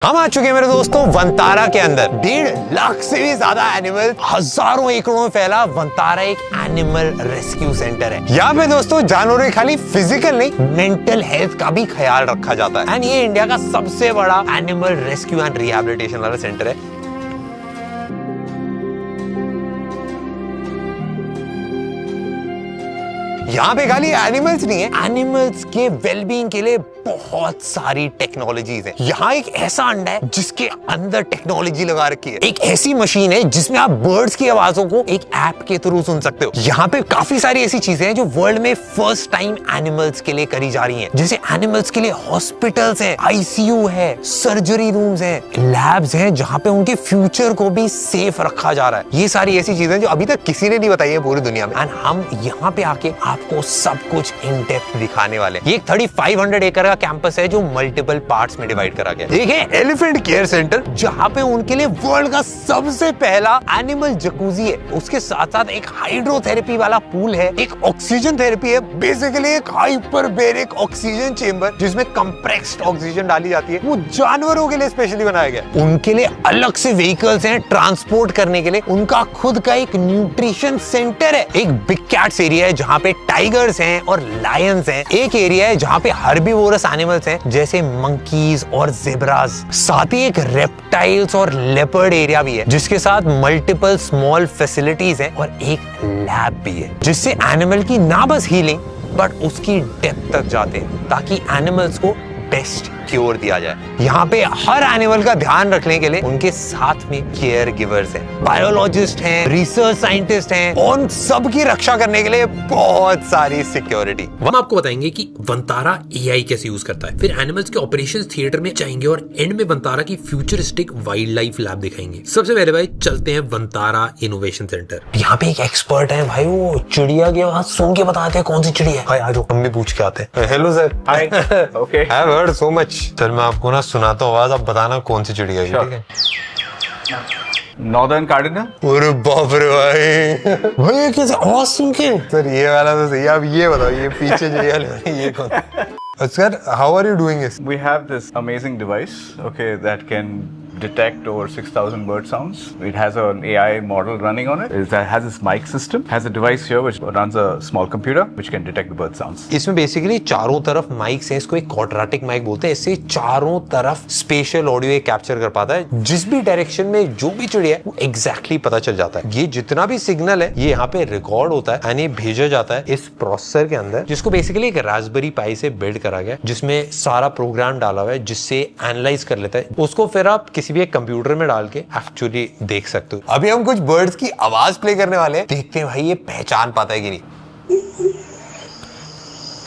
हम आ चुके हैं मेरे दोस्तों वंतारा के अंदर। 1.5 लाख से भी ज्यादा एनिमल हजारों एकड़ों में फैला वंतारा एक एनिमल रेस्क्यू सेंटर है। यहाँ पे दोस्तों जानवरों की खाली फिजिकल नहीं मेंटल हेल्थ का भी ख्याल रखा जाता है। एंड ये इंडिया का सबसे बड़ा एनिमल रेस्क्यू एंड रिहैबिलिटेशन वाला सेंटर है। यहाँ पे खाली एनिमल्स नहीं है, एनिमल्स के वेलबींग के लिए बहुत सारी टेक्नोलॉजीज है। यहाँ एक ऐसा अंडा है जिसके अंदर टेक्नोलॉजी लगा रखी है। एक ऐसी मशीन है जिसमें आप बर्ड्स की आवाजों को एक ऐप के थ्रू सुन सकते हो। यहाँ पे काफी सारी ऐसी चीजें हैं जो वर्ल्ड में फर्स्ट टाइम एनिमल्स के लिए करी जा रही हैं। जैसे एनिमल्स के लिए हॉस्पिटल्स है, आईसीयू है, सर्जरी रूम्स है, लैब्स हैं जहाँ पे उनके फ्यूचर को भी सेफ रखा जा रहा है। ये सारी ऐसी चीजें जो अभी तक किसी ने नहीं बताई है पूरी दुनिया में। एंड हम यहाँ पे आके आपको सब कुछ इन डेप्थ दिखाने वाले हैं। ये 3500 एकड़ का कैंपस है जो मल्टीपल पार्ट्स में डिवाइड करा गया है। एक है एलिफेंट केयर सेंटर जहां पे उनके लिए वर्ल्ड का सबसे पहला एनिमल जकूजी है। उसके साथ साथ एक हाइड्रोथेरेपी वाला पूल है, एक ऑक्सीजन थेरेपी है, बेसिकली एक हाइपरबेरिक ऑक्सीजन चेंबर जिसमें कंप्रेस्ड ऑक्सीजन डाली जाती है। वो जानवरों के लिए स्पेशली बनाया गया। उनके लिए अलग से व्हीकल्स हैं ट्रांसपोर्ट करने के लिए। उनका खुद का एक न्यूट्रिशन सेंटर है। एक बिग कैट्स एरिया है जहां पे टाइगर्स हैं और लायंस हैं। एक एरिया है जहां पे हर्बीवोरस एनिमल्स हैं जैसे मंकीज और ज़ेब्रास। साथ ही एक रेप्टाइल्स और लेपर्ड एरिया भी है जिसके साथ मल्टीपल स्मॉल फैसिलिटीज हैं और एक लैब भी है जिससे एनिमल की ना बस हीलिंग बट उसकी डेप्थ तक जाते हैं ताकि एनिमल्स को बेस्ट क्योर दिया जाए। यहाँ पे हर एनिमल का ध्यान रखने के लिए उनके साथ में केयर गिवर्स हैं, बायोलॉजिस्ट हैं, रिसर्च साइंटिस्ट हैं और सब की रक्षा करने के लिए बहुत सारी सिक्योरिटी। हम आपको बताएंगे कि वंतारा एआई कैसे यूज करता है, फिर एनिमल्स के ऑपरेशंस थिएटर में जाएंगे और एंड में वंतारा की फ्यूचरिस्टिक वाइल्ड लाइफ लैब दिखाएंगे। सबसे पहले भाई चलते हैं वंतारा इनोवेशन सेंटर। यहाँ पे एक एक्सपर्ट है भाई, वो चिड़िया की आवाज सुन के बताते हैं कौन सी चिड़िया है। भाई आज हम भी पूछ के आते हैं। Hello sir. Hi. Okay. I have heard so much. Sir मैं आपको ना सुनाता हूँ आवाज, आप बताना कौन सी चिड़िया है। ठीक है। Northern cardinal. अरे बाप रे भाई, भाई कैसे आवाज सुन के। सर ये वाला तो सही है, आप ये बताओ ये पीछे जो ये कौन। Sir, how are you doing this? We have this amazing device, okay, that can detect over 6,000 bird sounds. It has an AI model running on it. It has this mic system. Has a device here which runs a small computer which can detect the bird sounds. इसमें basically चारों तरफ mics हैं, इसको एक quadratic mic बोलते हैं। इससे चारों तरफ स्पेशल ऑडियो कैप्चर कर पाता है। जिस भी डायरेक्शन में जो भी चिड़िया है वो एग्जैक्टली पता चल जाता है। ये जितना भी सिग्नल है ये यहाँ पे रिकॉर्ड होता है एंड ये भेजा जाता है इस प्रोसेसर के अंदर जिसको बेसिकली एक रास्पबेरी पाई से बिल्ड करा गया, जिसमें सारा प्रोग्राम डाला हुआ है जिससे एनालाइज कर लेता है। उसको फिर आप किसी भी एक कंप्यूटर में डाल के एक्चुअली देख सकते हो। अभी हम कुछ बर्ड्स की आवाज प्ले करने वाले हैं, देखते हैं भाई ये पहचान पाता है कि नहीं।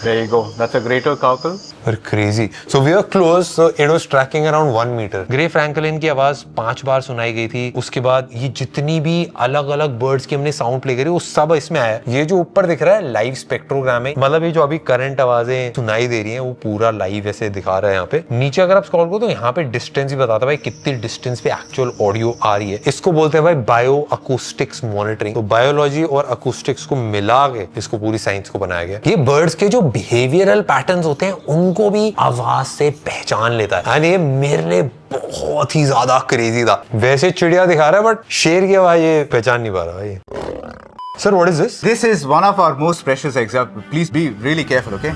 There you go. That's a greater cowcul. Or crazy. So we were close. So it was tracking around 1 meter. Grey Franklin की आवाज 5 बार सुनाई गई थी। उसके बाद ये जितनी भी अलग अलग बर्ड्स की हमने साउंड प्ले करी वो सब इसमें आया। ये जो ऊपर दिख रहा है लाइव स्पेक्ट्रोग्राम है, मतलब ये जो अभी करंट आवाजें सुनाई दे रही हैं वो पूरा लाइव ऐसे दिखा रहा है। यहाँ पे नीचे अगर आप स्क्रॉल करो तो यहाँ पे डिस्टेंस भी बताता है भाई कितनी डिस्टेंस पे एक्चुअल ऑडियो आ रही है। इसको बोलते हैं भाई बायो अकूस्टिक्स मॉनिटरिंग। तो बायोलॉजी और अकूस्टिक्स को मिला के इसको पूरी साइंस को बनाया गया। ये बर्ड्स के जो बिहेवियरल पैटर्न्स होते हैं उनको भी आवाज से पहचान लेता है। ये मेरे लिए बहुत ही ज्यादा क्रेजी था। वैसे चिड़िया दिखा रहा है बट शेर की आवाज ये पहचान नहीं पा रहा भाई। Sir, what is this? This is one of our most precious eggs. Please be really careful, okay?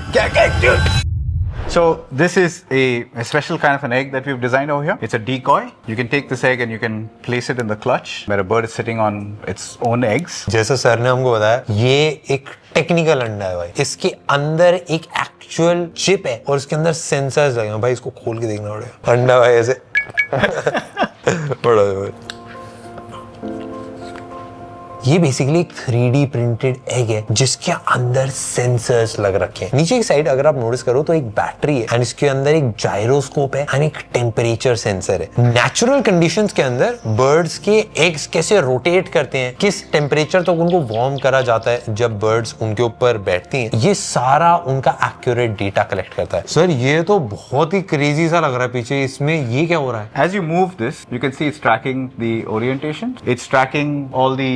So this is a special kind of an egg that we've designed over here. It's a decoy. You can take this egg and you can place it in the clutch where a bird is sitting on its own eggs. जैसा sir ने हमको बताया ये एक technical अंडा है भाई। इसके अंदर एक एक्चुअल चिप है और इसके अंदर सेंसर्स लगे हैं भाई। इसको खोल के देखना पड़ेगा। अंडा भाई ऐसे बड़ा है भाई। ये बेसिकली एक 3D प्रिंटेड एग है जिसके अंदर सेंसर्स लग रखे हैं। नीचे की साइड अगर आप नोटिस करो तो एक बैटरी है एंड इसके अंदर एक जायरोस्कोप है एंड एक टेम्परेचर सेंसर है। नेचुरल कंडीशंस के अंदर बर्ड्स के एग्स कैसे रोटेट करते हैं, किस टेम्परेचर तक उनको वार्म करा जाता है जब बर्ड्स उनके ऊपर बैठती हैं, ये सारा उनका एक्यूरेट डेटा कलेक्ट करता है। सर ये तो बहुत ही क्रेजी सा लग रहा है पीछे। इसमें ये क्या हो रहा है? As you move this, you can see it's tracking the orientation. It's tracking all the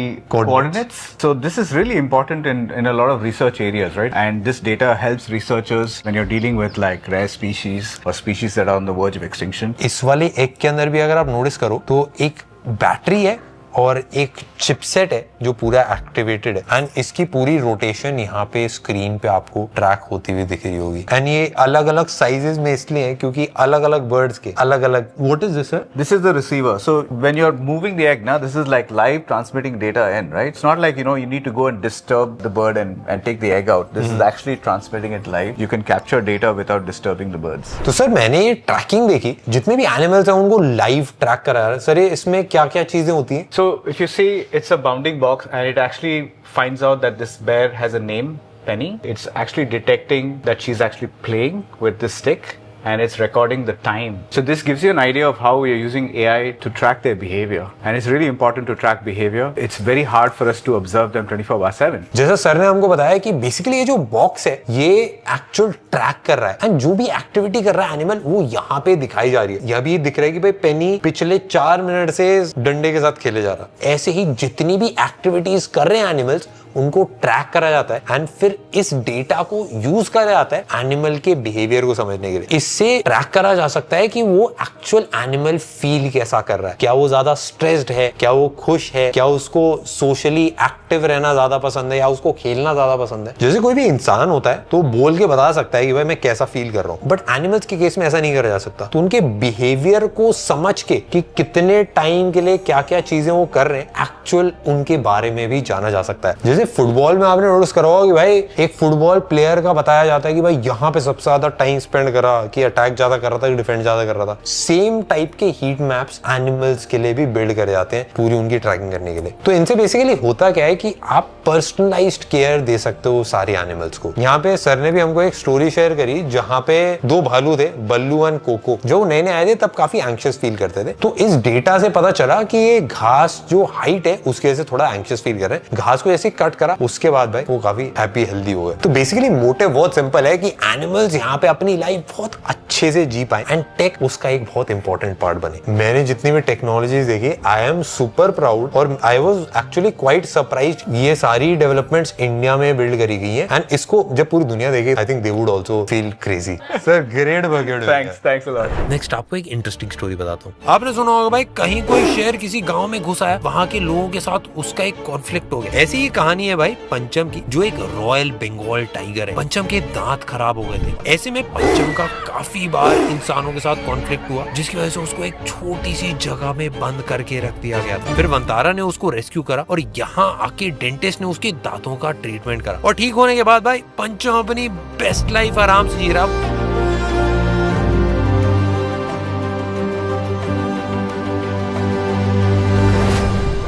coordinates. So this is really important in a lot of research areas, right? And this data helps researchers when you're dealing with like rare species or species that are on the verge of extinction. इस वाले egg के अंदर भी अगर आप notice करो तो एक बैटरी है और एक चिपसेट है जो पूरा एक्टिवेटेड है एंड इसकी पूरी रोटेशन यहाँ पे स्क्रीन पे आपको ट्रैक होती हुई दिख रही होगी एंड ये अलग अलग साइजेस में इसलिए है क्योंकि अलग अलग बर्ड्स के अलग अलग. What is this sir? This is the receiver. So when you're moving the egg now, this is like live transmitting data in, right? It's not like, you need to go and disturb the bird and take the egg out. This is actually transmitting it live. You can capture data without disturbing the birds. तो sir मैंने ये trekking देखी, जितने भी animals हैं उनको live track करा रहा है. सर ये इसमें क्या क्या चीजें होती हैं? So if you see, it's a bounding box and it actually finds out that this bear has a name, Penny. It's actually detecting that she's actually playing with this stick and it's recording the time. So this gives you an idea of how we are using AI to track their behavior. And it's really important to track behavior. It's very hard for us to observe them 24/7. जैसा sir ने हमको बताया कि basically ये जो box है ये actual track कर रहा है एंड जो भी एक्टिविटी कर रहा है एनिमल वो यहाँ पे दिखाई जा रही है. यह भी दिख रहा है कि भाई पेनी पिछले 4 मिनट से डंडे के साथ खेले जा रहा है. ऐसे ही जितनी भी एक्टिविटीज कर रहे हैं एनिमल्स उनको ट्रैक करा जाता है एंड फिर इस डेटा को यूज करा जाता है एनिमल के बिहेवियर को समझने के लिए. इससे ट्रैक करा जा सकता है कि वो एक्चुअल एनिमल फील कैसा कर रहा है. क्या वो ज्यादा स्ट्रेस्ड है, क्या वो खुश है, क्या उसको सोशली एक्टिव रहना ज्यादा पसंद है या उसको खेलना ज्यादा पसंद है. जैसे कोई भी इंसान होता है तो बोल के बता सकता है कि भाई मैं कैसा फील कर रहा हूँ, बट एनिमल्स के केस में ऐसा नहीं करा जा सकता. तो उनके बिहेवियर को समझ के कि कितने टाइम के लिए क्या क्या चीजें वो कर रहे हैं एक्चुअल उनके बारे में भी जाना जा सकता है. जैसे फुटबॉल में आपने नोटिस करा होगा कि भाई एक फुटबॉल प्लेयर का बताया जाता है कि भाई यहाँ पे सबसे ज्यादा टाइम स्पेंड करा, कि अटैक ज्यादा कर रहा था कि डिफेंड ज्यादा कर रहा था. सेम टाइप के हीट मैप्स एनिमल्स के लिए भी बिल्ड करे जाते हैं पूरी उनकी ट्रैकिंग करने के लिए. तो इनसे बेसिकली होता क्या है कि आप पर्सनलाइज्ड केयर दे सकते हो सारे एनिमल्स को. यहाँ पे सर ने भी हमको एक स्टोरी शेयर करी जहाँ पे 2 भालू थे, बल्लू एंड कोको. जो नए नए आए थे तब काफी एंग्शियस फील करते थे. तो इस डेटा से पता चला कि ये घास जो हाइट है उसके वजह से थोड़ा एंग्शियस फील कर रहे हैं. घास को जैसे कट करा उसके बाद भाई वो काफी हैप्पी हेल्दी हो गए. तो बेसिकली मोटिव बहुत सिंपल है कि एनिमल्स यहाँ पे अपनी लाइफ बहुत अच्छे से जी पाए एंड टेक उसका एक बहुत इंपॉर्टेंट पार्ट बने. मैंने जितनी भी टेक्नोलॉजीज देखी आई एम सुपर प्राउड और I was actually quite surprised. ये सारी डेवलपमेंट्स इंडिया में बिल्ड करी गई है एंड इसको जब पूरी दुनिया देखे I think they would also feel crazy. Sir great bucket. Thanks a lot. Next आपको एक इंटरेस्टिंग स्टोरी बताता हूँ. आपने सुना होगा भाई कहीं कोई शेर किसी गांव में घुसा है, वहाँ के लोगों के साथ उसका एक कॉन्फ्लिक्ट हो गया. ऐसी ही कहानी है भाई पंचम की, जो एक रॉयल बंगाल टाइगर है. पंचम के दांत खराब हो गए थे. ऐसे में पंचम का काफी बार इंसानों के साथ कॉन्फ्लिक्ट हुआ जिसकी वजह से उसको एक छोटी सी जगह में बंद करके रख दिया गया था. फिर वंतारा ने उसको रेस्क्यू करा और यहाँ आके डेंटिस्ट ने उसके दांतों का ट्रीटमेंट करा और ठीक होने के बाद भाई पंचम अपनी बेस्ट लाइफ आराम से जी रहा.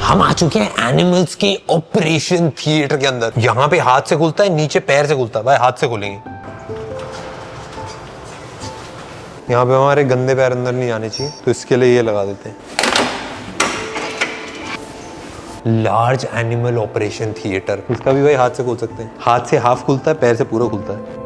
हम आ चुके हैं एनिमल्स के ऑपरेशन थिएटर के अंदर. यहाँ पे हाथ से खुलता है, नीचे पैर से खुलता है. भाई हाथ से खोलेंगे. यहाँ पे हमारे गंदे पैर अंदर नहीं जाने चाहिए तो इसके लिए ये लगा देते हैं. Large animal operation theatre. इसका भी भाई हाथ से खोल सकते हैं. हाथ से हाफ खुलता है, पैर से पूरा खुलता है.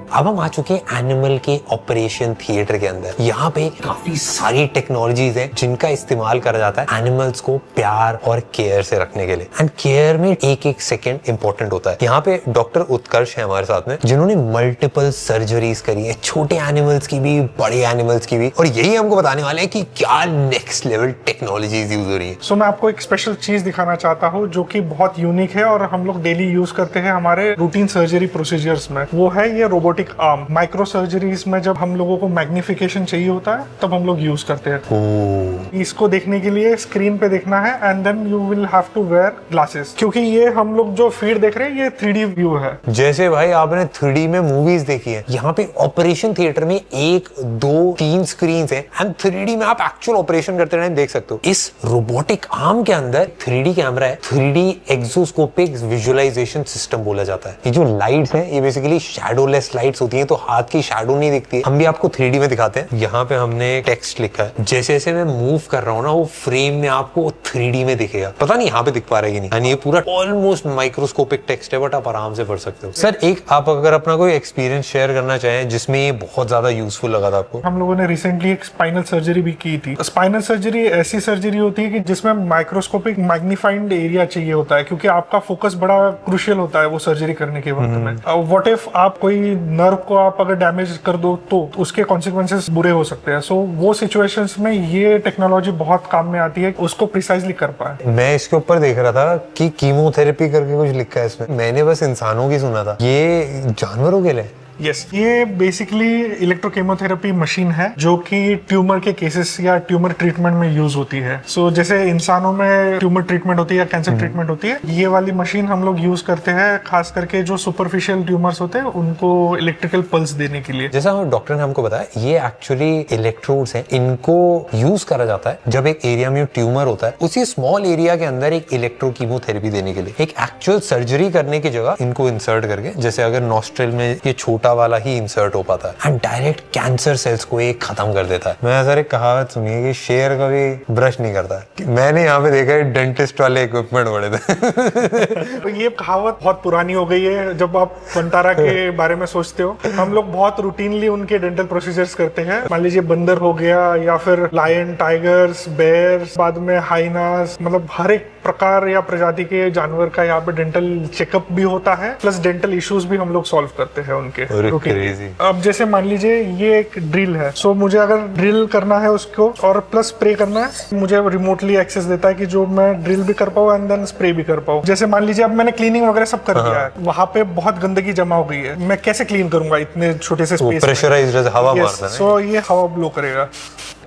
अब हम आ चुके हैं एनिमल के ऑपरेशन थिएटर के अंदर. यहाँ पे काफी सारी टेक्नोलॉजीज हैं जिनका इस्तेमाल करा जाता है एनिमल्स को प्यार और केयर से रखने के लिए. एंड केयर में एक एक सेकंड इंपॉर्टेंट होता है. यहाँ पे डॉक्टर उत्कर्ष है हमारे साथ में जिन्होंने मल्टीपल सर्जरीज करी है, छोटे एनिमल्स की भी, बड़े एनिमल्स की भी, और यही हमको बताने वाले हैं कि क्या नेक्स्ट लेवल टेक्नोलॉजीज यूज हो रही है. सो मैं आपको एक स्पेशल चीज दिखाना चाहता हूँ जो कि बहुत यूनिक है और हम लोग डेली यूज करते हैं हमारे रूटीन सर्जरी प्रोसीजर्स में. वो है ये रोबोटिक आर्म. माइक्रो सर्जरीज में जब हम लोगों को मैग्निफिकेशन चाहिए होता है तब हम लोग यूज करते हैं. इसको देखने के लिए स्क्रीन पे देखना है and then you will have to wear glasses, क्योंकि ये हम लोग जो फीड देख रहे हैं ये 3D व्यू है. जैसे भाई आपने 3D में मूवीज देखी है, यहाँ पे ऑपरेशन थिएटर में 1, 2, 3 स्क्रीन है एंड 3D में आप एक्चुअल ऑपरेशन करते टाइम देख सकते हो. इस रोबोटिक आर्म के अंदर 3D कैमरा है. 3D एक्सोस्कोपिक विजुअलाइजेशन सिस्टम बोला जाता है. ये जो लाइट्स हैं ये बेसिकली शैडोलेस लाइट लाइट्स होती हैं तो हाथ की शैडो नहीं दिखती है। हम भी आपको 3D में दिखाते हैं। यहाँ पे हमने टेक्स्ट लिखा है, जैसे जैसे मैं मूव कर रहा हूँ ना वो फ्रेम में आपको 3D में दिखेगा। पता नहीं यहाँ पे दिख पा रहा है कि नहीं। यानी ये पूरा ऑलमोस्ट माइक्रोस्कोपिक टेक्स्ट है, बट आप आराम से पढ़ सकते हो। सर एक आप अगर अपना कोई एक्सपीरियंस शेयर करना चाहें जिसमें ये बहुत ज्यादा यूजफुल लगा था आपको। हम लोगों ने रिसेंटली एक स्पाइनल सर्जरी भी की थी। स्पाइनल सर्जरी ऐसी सर्जरी होती है कि जिसमें माइक्रोस्कोपिक मैग्नीफाइड एरिया चाहिए होता है, क्योंकि आपका फोकस बड़ा क्रूशियल होता है वो सर्जरी करने के वक्त में। व्हाट इफ आप कोई नर्व को आप अगर डैमेज कर दो तो उसके कॉन्सिक्वेंसेस बुरे हो सकते हैं। सो वो सिचुएशंस में ये टेक्नोलॉजी बहुत काम में आती है, उसको प्रिसाइजली कर पाए। मैं इसके ऊपर देख रहा था कि कीमोथेरेपी करके कुछ लिखा है इसमें, मैंने बस इंसानों की सुना था, ये जानवरों के लिए। यस, ये बेसिकली इलेक्ट्रोकेमोथेरेपी मशीन है जो कि ट्यूमर के केसेस या ट्यूमर ट्रीटमेंट में यूज होती है। सो जैसे इंसानों में ट्यूमर ट्रीटमेंट होती है या कैंसर ट्रीटमेंट होती है, ये वाली मशीन हम लोग यूज करते हैं खास करके जो सुपरफिशियल ट्यूमर्स होते हैं उनको इलेक्ट्रिकल पल्स देने के लिए। जैसा डॉक्टर ने हमको बताया, ये एक्चुअली इलेक्ट्रोड्स हैं, इनको यूज करा जाता है जब एक एरिया में ट्यूमर होता है, उसी स्मॉल एरिया के अंदर एक इलेक्ट्रोकीमोथेरेपी देने के लिए, एक एक्चुअल सर्जरी करने की जगह इनको इंसर्ट करके, जैसे अगर नॉस्ट्रल में ये छोटा वाला ही इंसर्ट हो पाता है एंड डायरेक्ट कैंसर सेल्स को ये खत्म कर देता है। मैं सर एक कहावत सुनी है कि शेर कभी ब्रश नहीं करता है। मैंने यहाँ पे देखा है डेंटिस्ट वाले इक्विपमेंट बड़े थे। तो ये कहावत बहुत पुरानी हो गई है। जब आप वंतारा के बारे में सोचते हो, हम लोग बहुत रूटीनली उनके डेंटल प्रोसीजर्स करते हैं। मान लीजिए बंदर हो गया या फिर लायन, टाइगर्स, बेयर्स, बाद में हाइनास, मतलब हर एक प्रकार या प्रजाति के जानवर का यहाँ पे डेंटल चेकअप भी होता है, प्लस डेंटल इश्यूज भी हम लोग सॉल्व करते हैं उनके। अब जैसे मान लीजिए ये एक ड्रिल है, सो मुझे अगर ड्रिल करना है उसको और प्लस स्प्रे करना है, मुझे रिमोटली एक्सेस देता है कि जो मैं ड्रिल भी कर पाऊँ एंड देन स्प्रे भी कर पाऊँ। जैसे मान लीजिए अब मैंने क्लीनिंग वगैरह सब कर दिया है, वहाँ पे बहुत गंदगी जमा हो गई है, मैं कैसे क्लीन करूंगा इतने छोटे से स्पेस? प्रेशराइज्ड हवा मारता है। सो ये हवा ब्लो करेगा।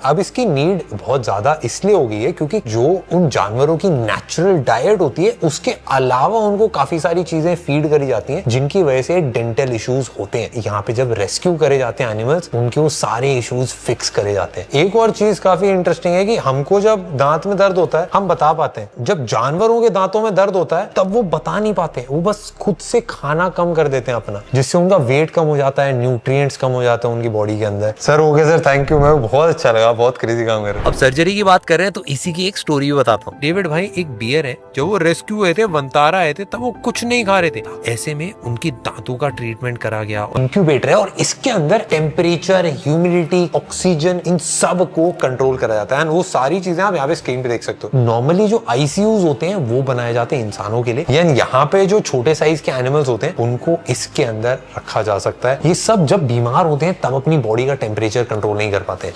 अब इसकी नीड बहुत ज्यादा इसलिए हो गई है क्योंकि जो उन जानवरों की नेचुरल डाइट होती है उसके अलावा उनको काफी सारी चीजें फीड करी जाती हैं जिनकी वजह से डेंटल इश्यूज होते हैं। यहाँ पे जब रेस्क्यू करे जाते हैं एनिमल्स, उनके वो सारे इश्यूज फिक्स करे जाते हैं। एक और चीज काफी इंटरेस्टिंग है कि हमको जब दांत में दर्द होता है हम बता पाते हैं, जब जानवरों के दांतों में दर्द होता है तब वो बता नहीं पाते, वो बस खुद से खाना कम कर देते हैं अपना, जिससे उनका वेट कम हो जाता है, न्यूट्रिएंट्स कम हो जाते हैं उनकी बॉडी के अंदर। सर हो गया सर, थैंक यू, मैं बहुत अच्छा लगा, बहुत क्रेजी काम कर रहे हैं। अब सर्जरी की बात कर रहे हैं तो इसी की एक स्टोरी भी बताता हूँ। डेविड भाई एक बियर है, जब वो रेस्क्यू हुए थे, वंतारा आए थे, तब वो कुछ नहीं खा रहे थे। ऐसे में उनकी दांतों का ट्रीटमेंट करा गया। इंक्यूबेटर है और इसके अंदर टेम्परेचर, ह्यूमिडिटी, ऑक्सीजन, इन सब को कंट्रोल करा जाता है। वो सारी चीजें आप यहाँ पे स्क्रीन पे देख सकते हो। नॉर्मली जो आईसीयूज होते हैं वो बनाए जाते हैं इंसानों के लिए, यानी यहाँ पे जो छोटे साइज के एनिमल्स होते हैं उनको इसके अंदर रखा जा सकता है। ये सब जब बीमार होते हैं तब अपनी बॉडी का टेम्परेचर कंट्रोल नहीं कर पाते।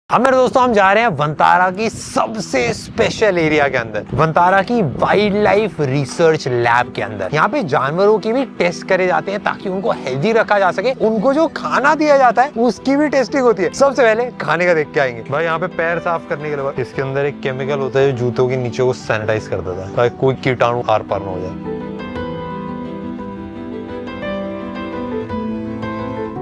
अब मेरे दोस्तों हम जा रहे हैं वंतारा की सबसे स्पेशल एरिया के अंदर, वंतारा की वाइल्ड लाइफ रिसर्च लैब के अंदर। यहाँ पे जानवरों की भी टेस्ट करे जाते हैं ताकि उनको हेल्दी रखा जा सके। उनको जो खाना दिया जाता है उसकी भी टेस्टिंग होती है। सबसे पहले खाने का देख के आएंगे भाई। यहाँ पे पैर साफ करने के लिए इसके अंदर एक केमिकल होता है जो जूतों के नीचे को सैनिटाइज कर देता है ताकि कोई कीटाणु आर पार न हो जाए।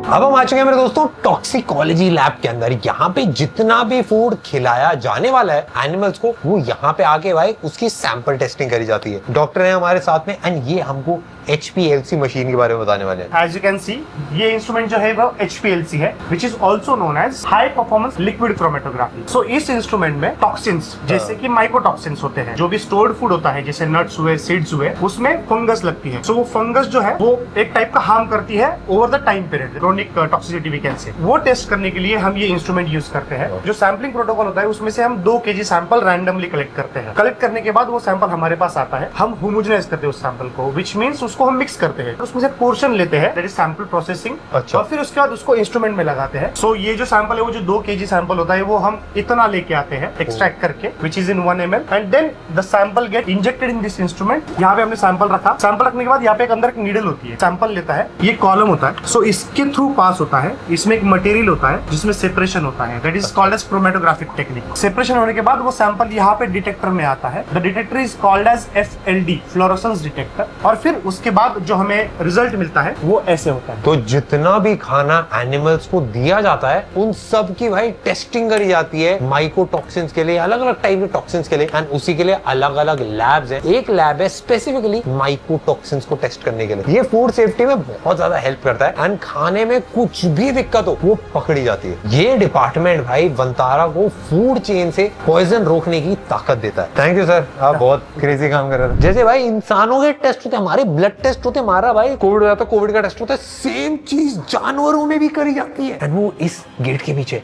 अब हम आ चुके हैं मेरे दोस्तों टॉक्सिकोलॉजी लैब के अंदर। यहाँ पे जितना भी फूड खिलाया जाने वाला है एनिमल्स को, वो यहाँ पे आके भाई उसकी सैंपल टेस्टिंग करी जाती है। डॉक्टर है हमारे साथ में एंड ये हमको HPLC मशीन के बारे में बताने वाले हैं। As you can see, ये इंस्ट्रूमेंट जो है वो HPLC है, which is also known as High Performance Liquid Chromatography। So इस इंस्ट्रूमेंट में टॉक्सिन्स जैसे कि माइकोटॉक्सिन्स होते हैं, जो भी स्टोर्ड फूड होता है जैसे नट्स हुए, सीड्स हुए, उसमें फंगस लगती है। So वो फंगस जो है वो एक टाइप का हार्म करती है over the time period, chronic toxicity we can say. वो टेस्ट करने के लिए हम ये इंस्ट्रूमेंट यूज करते हैं। जो सैम्पलिंग प्रोटोकॉल होता है उसमें से हम 2 kg सैंपल रैंडमली कलेक्ट करते हैं। कलेक्ट करने के बाद वो सैंपल हमारे पास आता है, हम होमोजेनाइज करते हैं उस सैंपल को, विच मीन्स उसको हम मिक्स करते हैं। उसमें से पोर्शन लेते हैं, दैट इज सैंपल प्रोसेसिंग, और फिर उसके बाद उसको इंस्ट्रूमेंट में लगाते हैं। सो ये जो सैंपल है वो जो 2 kg सैंपल होता है वो हम इतना लेके आते हैं एक्सट्रैक्ट करके, which is in 1 ml, and then the sample get injected in this instrument. यहाँ पे हमने सैंपल रखा, सैंपल रखने के बाद यहाँ पे एक अंदर एक नीडल होती है, सैंपल लेता है, ये कॉलम होता है, सो इसके थ्रू पास होता है। इसमें एक मटेरियल होता है जिसमें सेपरेशन होता है, that is called as chromatographic technique. Separation होने के बाद वो सैंपल यहाँ पे डिटेक्टर में आता है। The detector is called as FLD, fluorescence detector, और फिर उस उसके बाद जो हमें रिजल्ट मिलता है वो ऐसे होता है। तो जितना भी खाना एनिमल्स को दिया जाता है उन सब की भाई टेस्टिंग करी जाती है माइकोटॉक्सिन्स के लिए, अलग अलग टाइप के टॉक्सिन्स के लिए, एंड उसी के लिए अलग अलग लैब्स हैं। एक लैब है स्पेसिफिकली माइकोटॉक्सिन्स को टेस्ट करने के लिए। ये फूड सेफ्टी में बहुत ज्यादा हेल्प करता है एंड खाने में कुछ भी दिक्कत हो वो पकड़ी जाती है। ये डिपार्टमेंट भाई वंतारा को फूड चेन से पॉइजन रोकने की ताकत देता है। थैंक यू सर, आप बहुत क्रेजी काम कर रहे हैं। जैसे भाई इंसानों के टेस्ट होते हैं, हमारे ब्लड टेस्ट होते हैं, हमारा भाई कोविड हुआ तो कोविड का टेस्ट होता है, सेम चीज जानवरों में भी करी जाती है एंड वो इस गेट के पीछे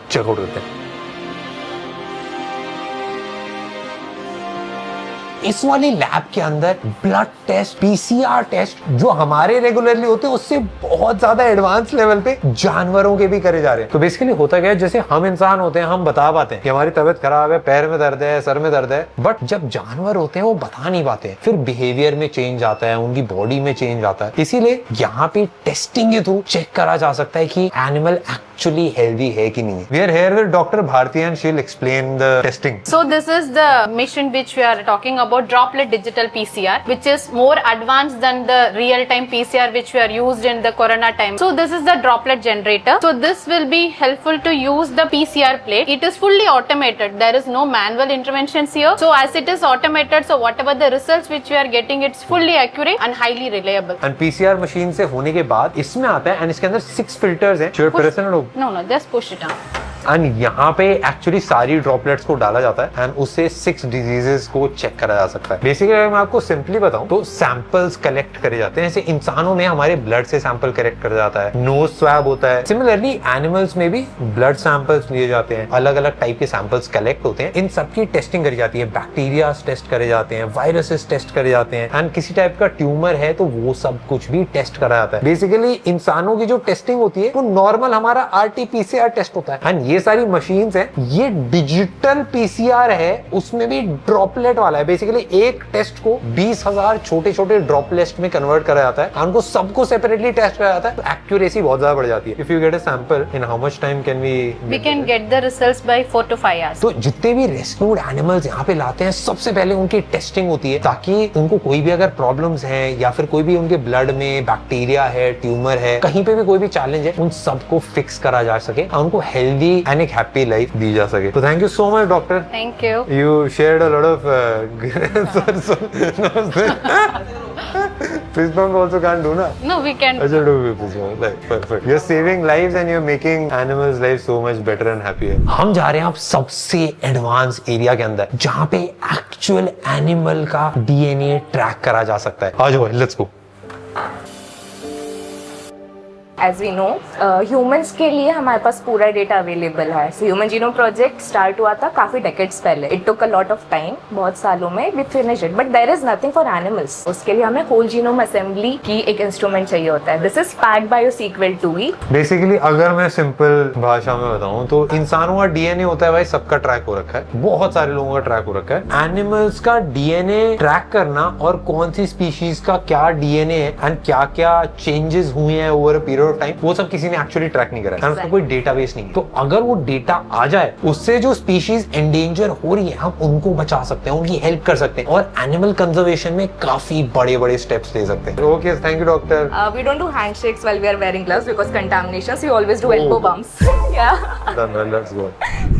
चेकआउट करते हैं। इस वाली लैब के अंदर ब्लड टेस्ट, पीसीआर टेस्ट जो हमारे रेगुलरली होते हैं उससे बहुत ज्यादा एडवांस लेवल पे जानवरों के भी करे जा रहे हैं। तो बेसिकली होता क्या है, जैसे हम इंसान होते हैं हम बता पाते हैं कि हमारी तबीयत खराब है, पैर में दर्द है, सर में दर्द है, बट जब जानवर होते हैं वो बता नहीं पाते। फिर बिहेवियर में चेंज आता है, उनकी बॉडी में चेंज आता है। इसीलिए यहाँ पे टेस्टिंग के थ्रू चेक करा जा सकता है कि एनिमल एक्चुअली हेल्दी है कि नहीं है। We are here with doctor Bharti and she will explain the testing. So this is the mission which we are talking about, droplet digital PCR, which is more advanced than the real-time PCR which we are used in the corona time. So this is the droplet generator. So this will be helpful to use the PCR plate. It is fully automated. There is no manual interventions here. So as it is automated, so whatever the results which we are getting, it's fully accurate and highly reliable. And PCR machine से होने के बाद इसमें आता है and इसके अंदर 6 filters हैं। No, just push it on. And यहाँ पे एक्चुअली सारी ड्रॉपलेट्स को डाला जाता है एंड उससे 6 डिजीजेस को चेक करा जा सकता है। बेसिकली अगर मैं आपको सिंपली बताऊं तो सैंपल्स कलेक्ट करे जाते हैं। जैसे इंसानों में हमारे ब्लड से सैंपल कलेक्ट करा जाता है, नोज स्वैब होता है, सिमिलरली एनिमल्स में भी ब्लड सैंपल्स लिए जाते हैं, अलग अलग टाइप के सैंपल्स कलेक्ट होते हैं। इन सबकी टेस्टिंग करी जाती है, बैक्टीरिया टेस्ट करे जाते हैं, वायरसेस टेस्ट करे जाते हैं एंड किसी टाइप का ट्यूमर है तो वो सब कुछ भी टेस्ट करा जाता है। बेसिकली इंसानों की जो टेस्टिंग होती है वो नॉर्मल हमारा आरटी-पीसीआर टेस्ट होता है एंड ये सारी मशीन्स हैं। ये डिजिटल पीसीआर है, उसमें भी ड्रॉपलेट वाला है। बेसिकली एक टेस्ट को 20,000 छोटे छोटे ड्रॉपलेट्स में कन्वर्ट करा जाता है, उनको सबको सेपरेटली टेस्ट करा जाता है, तो एक्यूरेसी बहुत ज्यादा बढ़ जाती है। If you get a sample in how much time can we can get the results by 4 to 5 hours. तो जितने भी रेस्क्यूड एनिमल्स यहाँ पे लाते हैं सबसे पहले उनकी टेस्टिंग होती है ताकि उनको कोई भी अगर प्रॉब्लम्स हैं या फिर कोई भी उनके ब्लड में बैक्टीरिया है, ट्यूमर है, कहीं पे भी कोई भी चैलेंज है, उन सबको फिक्स करा जा सके और उनको हेल्दी एंड एक हैप्पी लाइफ दी जा सके। तो thank you so much doctor. Thank you. You shared a lot of fist bump also can't do na? No, we can. अच्छा do fist bump, like perfect. You're saving lives and you're making animals' lives so much better and happier. हम जा रहे हैं अब सबसे advance area के अंदर जहाँ पे एक्चुअल एनिमल का डीएनए ट्रैक करा जा सकता है। आ जाओ, let's go. As we know humans के लिए हमारे पास पूरा डेटा अवेलेबल है। So human genome project start हुआ था काफी डेकेड्स पहले। It took a lot of time, बहुत सालों में we finish it, but there is nothing for animals. उसके लिए हमें होल जीनोम असेंबली की एक इंस्ट्रूमेंट चाहिए होता है। This is packed by your sequel 2E। Basically अगर मैं सिंपल भाषा में बताऊं तो इंसानों का डीएनए होता है भाई, सबका ट्रैक हो रखा है, बहुत सारे लोगों का ट्रैक हो रखा है। एनिमल्स का डीएनए ट्रैक करना और कौन सी स्पीशीज का क्या डीएनए है एंड क्या क्या चेंजेस हुए हैं ओवर अ पीरियड टाइम, वो सब किसी ने एक्चुअली ट्रैक नहीं करा है, उसका कोई डेटाबेस नहीं। तो अगर वो डेटा आ जाए, उससे जो स्पीशीज एंडेंजर हो रही है हम उनको बचा सकते हैं, उनकी हेल्प कर सकते हैं और एनिमल कंजर्वेशन में काफी बड़े बड़े स्टेप्प्स ले सकते हैं। Okay, thank you doctor. We don't do handshakes while we are wearing gloves because contaminations. We always do elbow bumps. Yeah. Done well, let's go.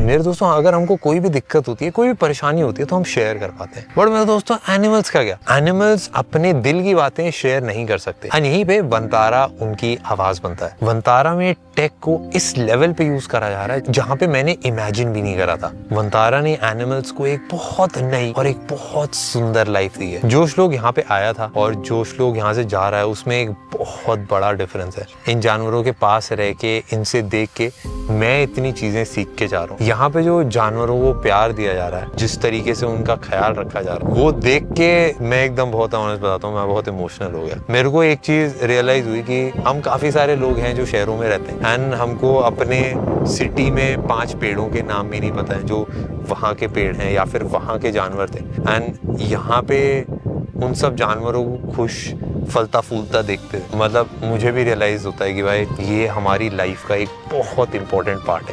मेरे दोस्तों, अगर हमको कोई भी दिक्कत होती है, कोई भी परेशानी होती है तो हम शेयर कर पाते हैं, बट मेरे दोस्तों एनिमल्स का क्या? एनिमल्स अपने दिल की बातें शेयर नहीं कर सकते और यहीं पे वंतारा उनकी आवाज बनता है। वंतारा में टेक को इस लेवल पे यूज करा जा रहा है जहाँ पे मैंने इमेजिन भी नहीं करा था। वंतारा ने एनिमल्स को एक बहुत नई और एक बहुत सुंदर लाइफ दी है। जोश लोग यहाँ पे आया था और जोश लोग यहाँ से जा रहा है, उसमें एक बहुत बड़ा डिफरेंस है। इन जानवरों के पास रह के, इनसे देख के मैं इतनी चीजें सीख के जा रहा हूँ। यहाँ पे जो जानवरों को प्यार दिया जा रहा है, जिस तरीके से उनका ख्याल रखा जा रहा है, वो देख के मैं एकदम बहुत ऑनेस्ट बताता हूँ, मैं बहुत इमोशनल हो गया। मेरे को एक चीज रियलाइज हुई कि हम काफी सारे लोग हैं जो शहरों में रहते हैं एंड हमको अपने सिटी में 5 पेड़ों के नाम भी नहीं पता है जो वहाँ के पेड़ हैं या फिर वहाँ के जानवर थे। एंड यहाँ पे उन सब जानवरों को खुश फलता फूलता देखते, मतलब मुझे भी रियलाइज होता है कि भाई ये हमारी लाइफ का एक बहुत इंपॉर्टेंट पार्ट है।